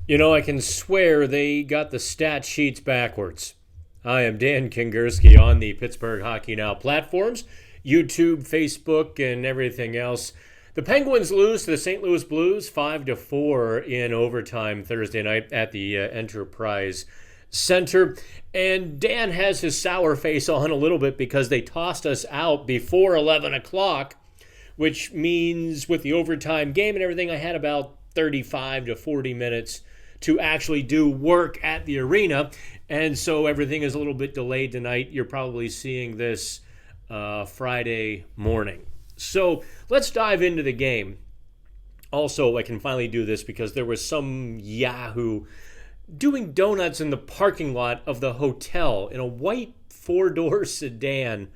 You know, I can swear they got the stat sheets backwards. I am Dan Kingerski on the Pittsburgh Hockey Now platforms, YouTube, Facebook, and everything else. The Penguins lose to the St. Louis Blues 5-4 in overtime Thursday night at the Enterprise Center. And Dan has his sour face on a little bit because they tossed us out before 11 o'clock, which means with the overtime game and everything, I had about 35 to 40 minutes to actually do work at the arena. And so everything is a little bit delayed tonight. You're probably seeing this Friday morning. So let's dive into the game. Also, I can finally do this because there was some Yahoo doing donuts in the parking lot of the hotel in a white four-door sedan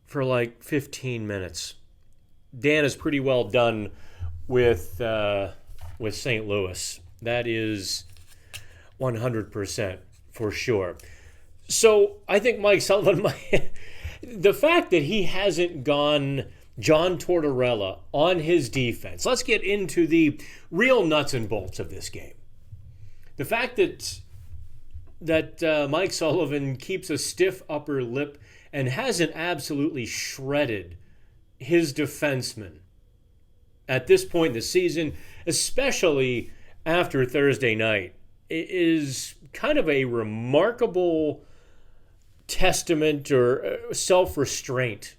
for like 15 minutes. Dan is pretty well done with St. Louis. That is 100% for sure. So I think Mike Sullivan, the fact that he hasn't gone John Tortorella on his defense. Let's get into the real nuts and bolts of this game. The fact that Mike Sullivan keeps a stiff upper lip and hasn't absolutely shredded his defensemen at this point in the season, especially after Thursday night, is kind of a remarkable testament or self-restraint.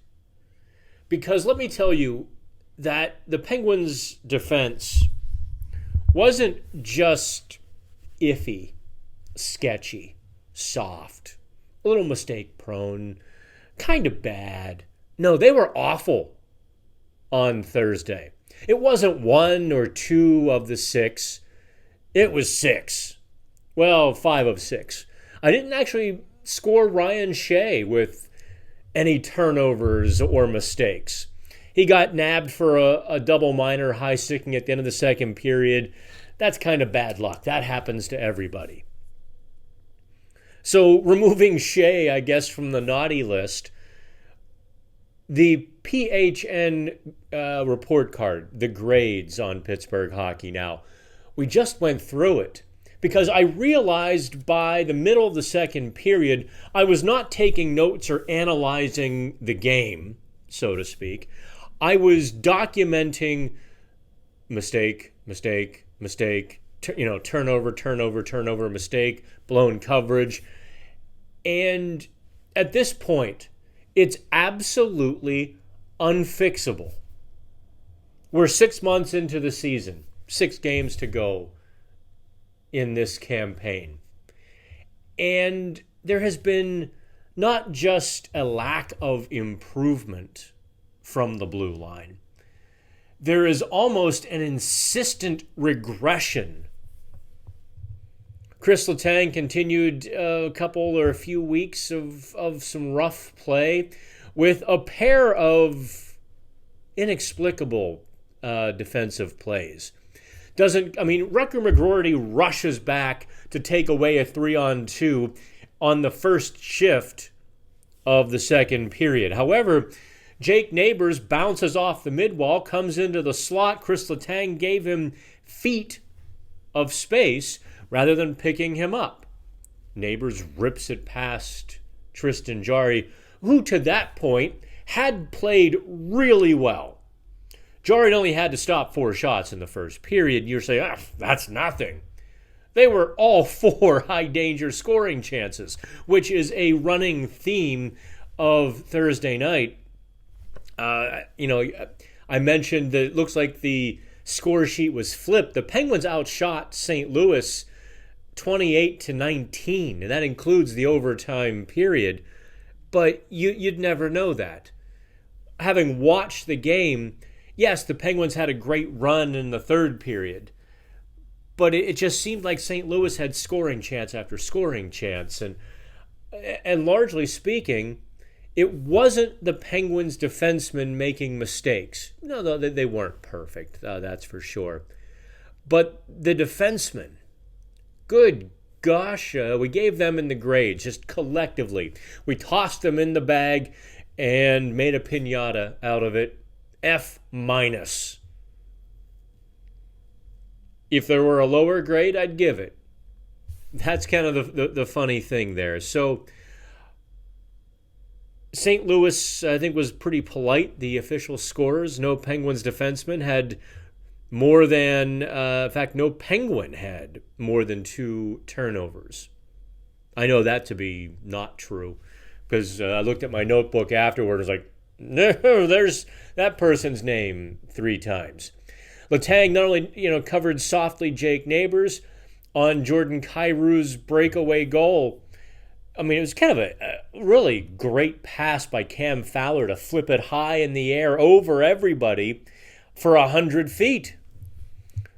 Because let me tell you that the Penguins' defense wasn't just iffy, sketchy, soft, a little mistake prone, kind of bad. No, they were awful on Thursday. It wasn't one or two of the six. It was six. Well, 5 of 6. I didn't actually score Ryan Shea with any turnovers or mistakes. He got nabbed for a double minor high sticking at the end of the second period. That's kind of bad luck. That happens to everybody. So removing Shea, I guess, from the naughty list, the PHN report card, the grades on Pittsburgh Hockey Now, we just went through it because I realized by the middle of the second period, I was not taking notes or analyzing the game, so to speak. I was documenting mistake, turnover, mistake, blown coverage. And at this point, it's absolutely unfixable. We're 6 months into the season, 6 games to go in this campaign. And there has been not just a lack of improvement from the blue line. There is almost an insistent regression. Chris Letang continued a couple or a few weeks of some rough play with a pair of inexplicable defensive plays. Rutger McGroarty rushes back to take away a 3-on-2 on the first shift of the second period. However, Jake Neighbors bounces off the midwall, comes into the slot. Chris Letang gave him feet of space rather than picking him up. Neighbors rips it past Tristan Jarry, who to that point had played really well. Jarry only had to stop 4 shots in the first period. You're saying, that's nothing. They were all 4 high-danger scoring chances, which is a running theme of Thursday night. I mentioned that it looks like the score sheet was flipped. The Penguins outshot St. Louis 28-19, and that includes the overtime period. But you'd never know that. Having watched the game, yes, the Penguins had a great run in the third period, but it just seemed like St. Louis had scoring chance after scoring chance. And largely speaking, it wasn't the Penguins' defensemen making mistakes. No, they weren't perfect, that's for sure. But the defensemen, good gosh, we gave them in the grades, just collectively. We tossed them in the bag and made a piñata out of it. F-. If there were a lower grade, I'd give it. That's kind of the funny thing there. So St. Louis, I think, was pretty polite. The official scorers, no Penguins defenseman had more than, in fact, no Penguin had more than 2 turnovers. I know that to be not true because I looked at my notebook afterward and was like, no, there's that person's name 3 times. Letang not only, covered softly Jake Neighbors on Jordan Kyrie's breakaway goal. I mean, it was kind of a really great pass by Cam Fowler to flip it high in the air over everybody for 100 feet.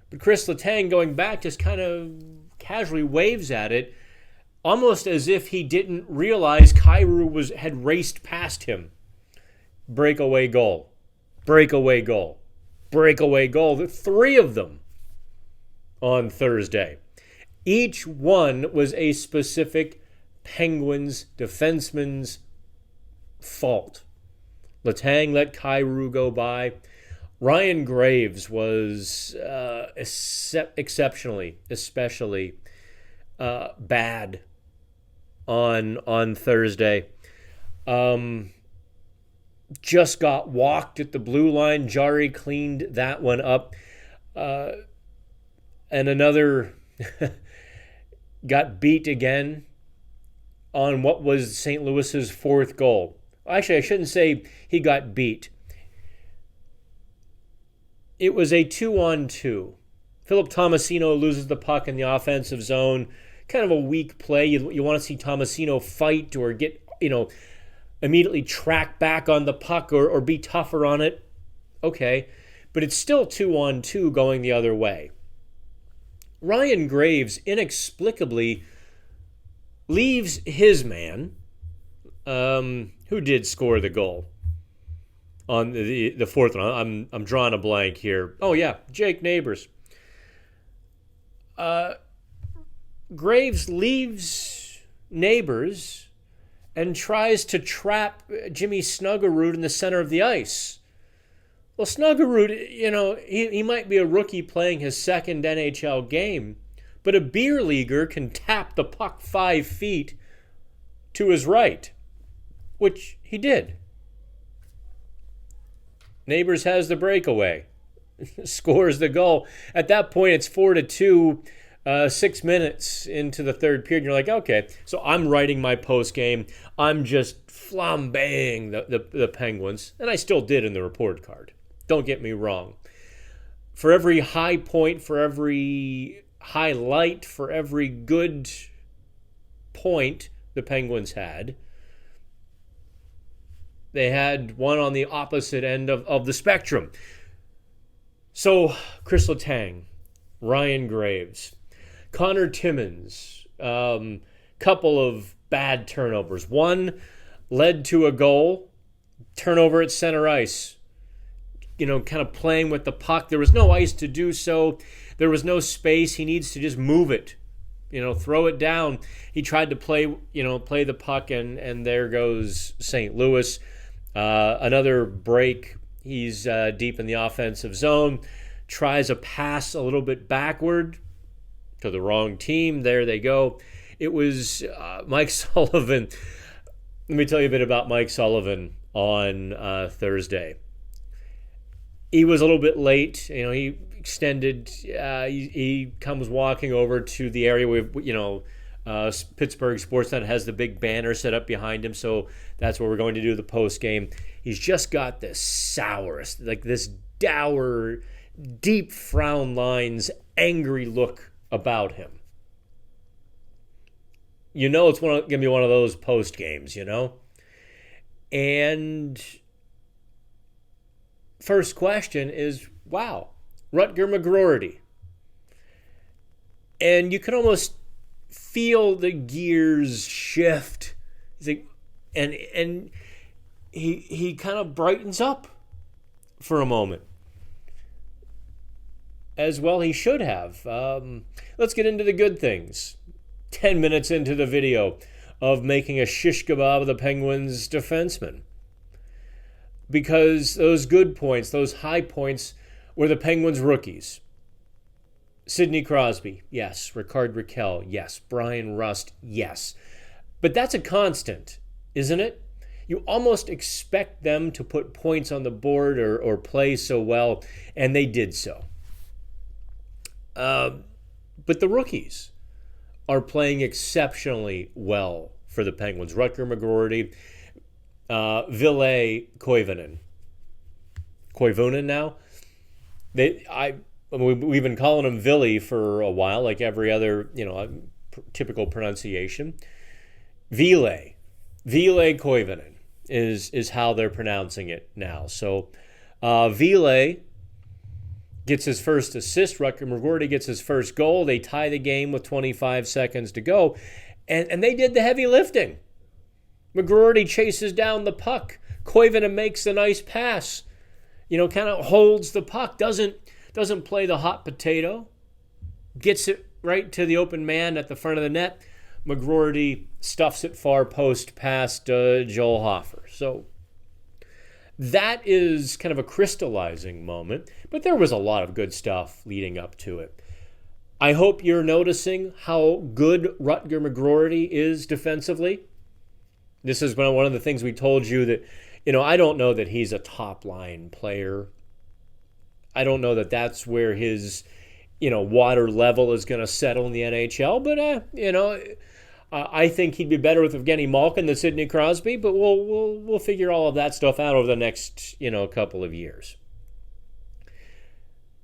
But Chris Letang, going back, just kind of casually waves at it, almost as if he didn't realize Kyrou had raced past him. Breakaway goal. Breakaway goal. Breakaway goal. 3 of them on Thursday. Each one was a specific Penguins defenseman's fault. Letang let Kyrou go by. Ryan Graves was exceptionally, especially bad on Thursday. Just got walked at the blue line. Jari cleaned that one up. And another got beat again on what was St. Louis's 4th goal. Actually, I shouldn't say he got beat. It was a 2-on-2. Philip Tomasino loses the puck in the offensive zone. Kind of a weak play. You want to see Tomasino fight or get, immediately track back on the puck or be tougher on it. Okay. But it's still 2-on-2 going the other way. Ryan Graves inexplicably leaves his man, who did score the goal on the 4th one. I'm drawing a blank here. Oh yeah, Jake Neighbors. Graves leaves Neighbors and tries to trap Jimmy Snuggerud in the center of the ice. Well, Snuggerud, he might be a rookie playing his 2nd NHL game, but a beer leaguer can tap the puck 5 feet to his right, which he did. Neighbors has the breakaway, scores the goal. At that point, it's 4-2, 6 minutes into the 3rd period. You're like, okay, so I'm writing my post game. I'm just flambeing the Penguins, and I still did in the report card. Don't get me wrong. For every high point, for every highlight, for every good point the Penguins had, they had one on the opposite end of the spectrum. So, Chris Letang, Ryan Graves, Connor Timmins, couple of bad turnovers. One led to a goal, turnover at center ice. Kind of playing with the puck. There was no ice to do so. There was no space. He needs to just move it. Throw it down. He tried to play the puck, and there goes St. Louis. Another break. He's deep in the offensive zone. Tries a pass a little bit backward to the wrong team. There they go. It was Mike Sullivan. Let me tell you a bit about Mike Sullivan on Thursday. He was a little bit late. He extended. He comes walking over to the area where, Pittsburgh Sportsnet has the big banner set up behind him. So that's where we're going to do the post game. He's just got this sourest, like this dour, deep frown lines, angry look about him. It's going to be one of those post games, And first question is, wow, Rutger McGroarty. And you can almost feel the gears shift. And he kind of brightens up for a moment. As well he should have. Let's get into the good things. 10 minutes into the video of making a shish kebab of the Penguins defenseman. Because those good points, those high points, were the Penguins rookies. Sidney Crosby, yes. Ricard Raquel, yes. Brian Rust, yes. But that's a constant, isn't it? You almost expect them to put points on the board or play so well, and they did so. But the rookies are playing exceptionally well for the Penguins. Rutger McGroarty, Ville Koivunen. Koivunen now? We've been calling him Ville for a while, like every other, typical pronunciation. Ville Koivunen is how they're pronouncing it now. So Ville gets his first assist. Rutger McGroarty gets his first goal. They tie the game with 25 seconds to go. And they did the heavy lifting. McGroarty chases down the puck. Koivunen makes a nice pass. Kind of holds the puck. Doesn't play the hot potato. Gets it right to the open man at the front of the net. McGroarty stuffs it far post past Joel Hofer. So that is kind of a crystallizing moment. But there was a lot of good stuff leading up to it. I hope you're noticing how good Rutger McGroarty is defensively. This is one of the things we told you that, I don't know that he's a top-line player. I don't know that that's where his, water level is going to settle in the NHL. But, I think he'd be better with Evgeny Malkin than Sidney Crosby. But we'll figure all of that stuff out over the next, couple of years.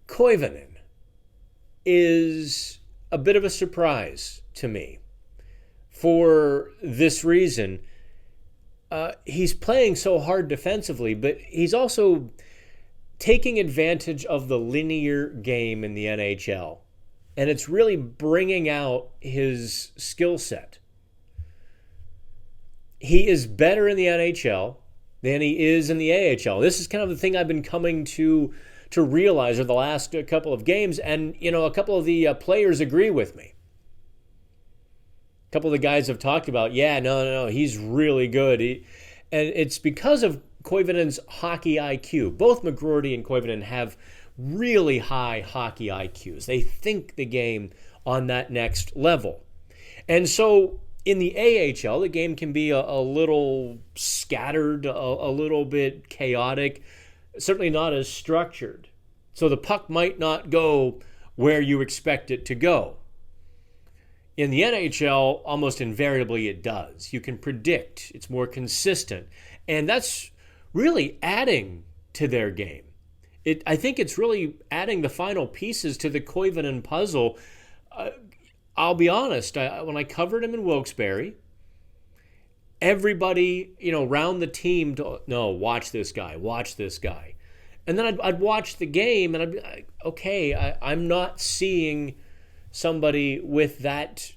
Koivunen is a bit of a surprise to me. For this reason, he's playing so hard defensively, but he's also taking advantage of the linear game in the NHL. And it's really bringing out his skill set. He is better in the NHL than he is in the AHL. This is kind of the thing I've been coming to realize over the last couple of games. And, a couple of the players agree with me. A couple of the guys have talked about, no, he's really good. And it's because of Koivunen's hockey IQ. Both McGroarty and Koivunen have really high hockey IQs. They think the game on that next level. And so in the AHL, the game can be a little scattered, a little bit chaotic, certainly not as structured. So the puck might not go where you expect it to go. In the NHL, almost invariably it does. You can predict. It's more consistent. And that's really adding to their game. I think it's really adding the final pieces to the Koivunen puzzle. I'll be honest, when I covered him in Wilkes-Barre, everybody, around the team, watch this guy. And then I'd watch the game and I'd be like, okay, I'm not seeing somebody with that,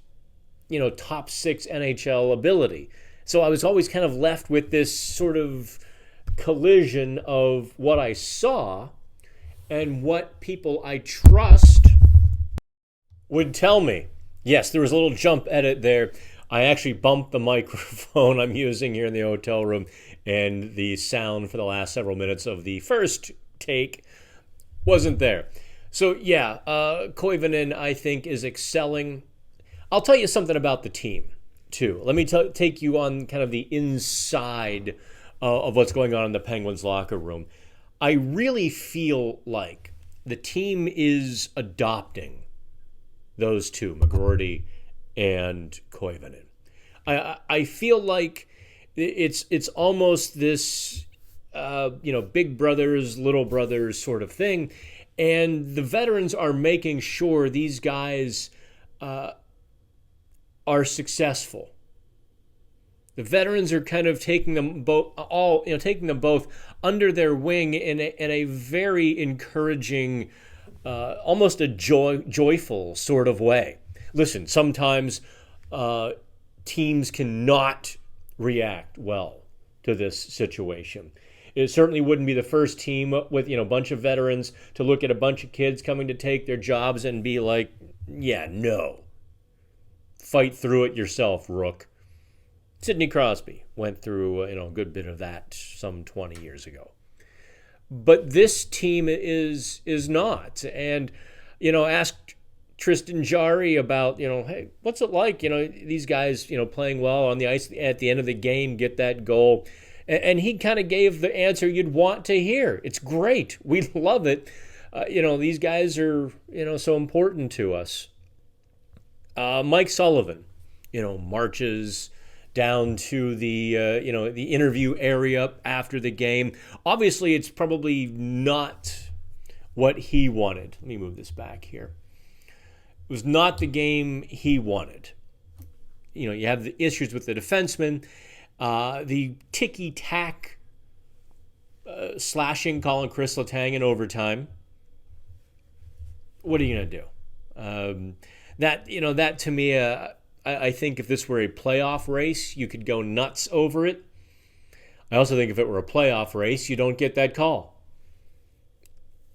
top 6 NHL ability. So I was always kind of left with this sort of collision of what I saw and what people I trust would tell me. Yes, there was a little jump edit there. I actually bumped the microphone I'm using here in the hotel room, and the sound for the last several minutes of the first take wasn't there. So Koivunen, I think, is excelling. I'll tell you something about the team, too. Let me take you on kind of the inside of what's going on in the Penguins locker room. I really feel like the team is adopting those two, McGroarty and Koivunen. I feel like it's almost this big brothers, little brothers sort of thing, and the veterans are making sure these guys are successful. The veterans are kind of taking them both under their wing in a very encouraging, almost a joyful sort of way. Listen, sometimes teams cannot react well to this situation. It certainly wouldn't be the first team with a bunch of veterans to look at a bunch of kids coming to take their jobs and be like, no. Fight through it yourself, Rook. Sidney Crosby went through a good bit of that some 20 years ago. But this team is not. And, ask Tristan Jarry about, hey, what's it like? These guys, playing well on the ice at the end of the game, get that goal. And he kind of gave the answer you'd want to hear. It's great. We love it. These guys are, so important to us. Mike Sullivan, marches down to the, the interview area after the game. Obviously, it's probably not what he wanted. Let me move this back here. It was not the game he wanted. You have the issues with the defenseman, the ticky-tack slashing Colin Chris Letang in overtime. What are you going to do? That to me, I think if this were a playoff race, you could go nuts over it. I also think if it were a playoff race, you don't get that call.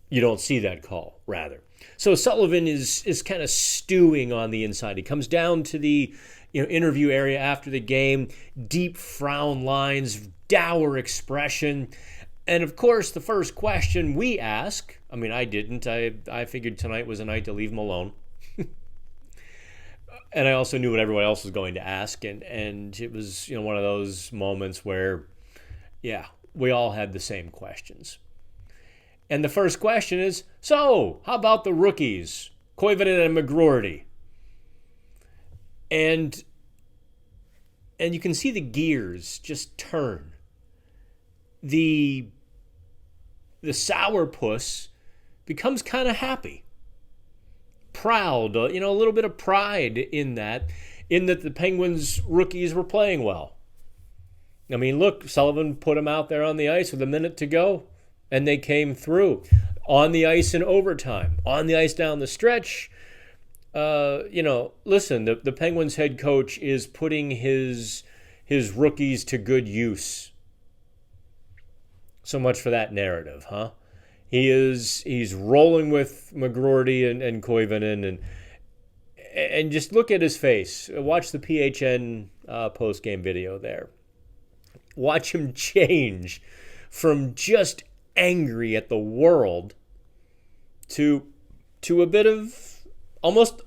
You don't see that call, rather. So Sullivan is kind of stewing on the inside. He comes down to the interview area after the game, deep frown lines, dour expression. And of course, the first question we ask, I didn't. I figured tonight was a night to leave him alone. And I also knew what everyone else was going to ask. And it was one of those moments where, we all had the same questions. And the first question is, so, how about the rookies, Koivunen and McGroarty? And you can see the gears just turn. The sourpuss becomes kind of happy. Proud, a little bit of pride in that the Penguins rookies were playing well. Look, Sullivan put them out there on the ice with a minute to go. And they came through on the ice in overtime, on the ice down the stretch. Listen, the Penguins head coach is putting his rookies to good use. So much for that narrative, huh? He's rolling with McGroarty and Koivunen and just look at his face. Watch the PHN postgame video there. Watch him change from just angry at the world to a bit of almost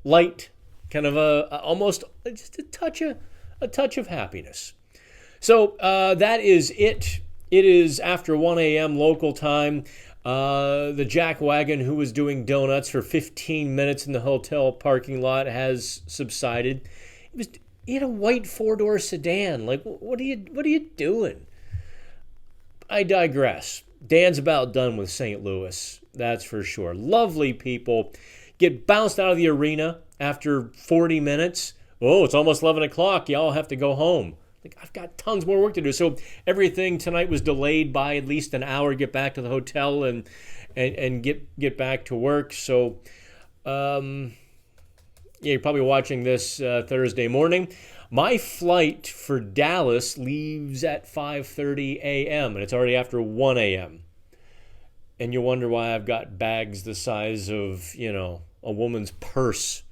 light, kind of almost just a touch of happiness. So that is it. It is after 1 a.m. local time. The Jack Wagon, who was doing donuts for 15 minutes in the hotel parking lot, has subsided. He had a white four-door sedan. Like, what are you doing? I digress. Dan's about done with St. Louis, that's for sure. Lovely people. Get bounced out of the arena after 40 minutes. Oh, it's almost 11 o'clock. Y'all have to go home. Like, I've got tons more work to do. So everything tonight was delayed by at least an hour to get back to the hotel and get back to work. So, you're probably watching this Thursday morning. My flight for Dallas leaves at 5:30 a.m., and it's already after 1 a.m. And you wonder why I've got bags the size of, a woman's purse,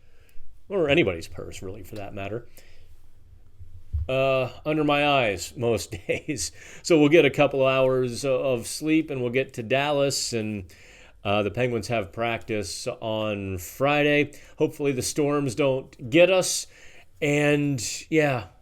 or anybody's purse, really, for that matter, under my eyes most days. So we'll get a couple hours of sleep, and we'll get to Dallas, and the Penguins have practice on Friday. Hopefully the storms don't get us. And,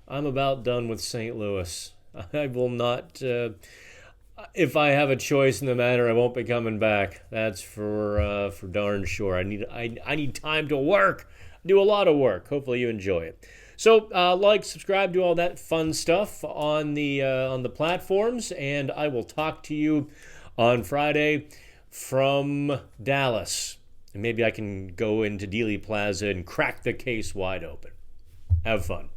I'm about done with St. Louis. I will not, if I have a choice in the matter, I won't be coming back. That's for darn sure. I need time to work. Do a lot of work. Hopefully you enjoy it. So, subscribe, do all that fun stuff on the platforms, and I will talk to you on Friday from Dallas. And maybe I can go into Dealey Plaza and crack the case wide open. Have fun.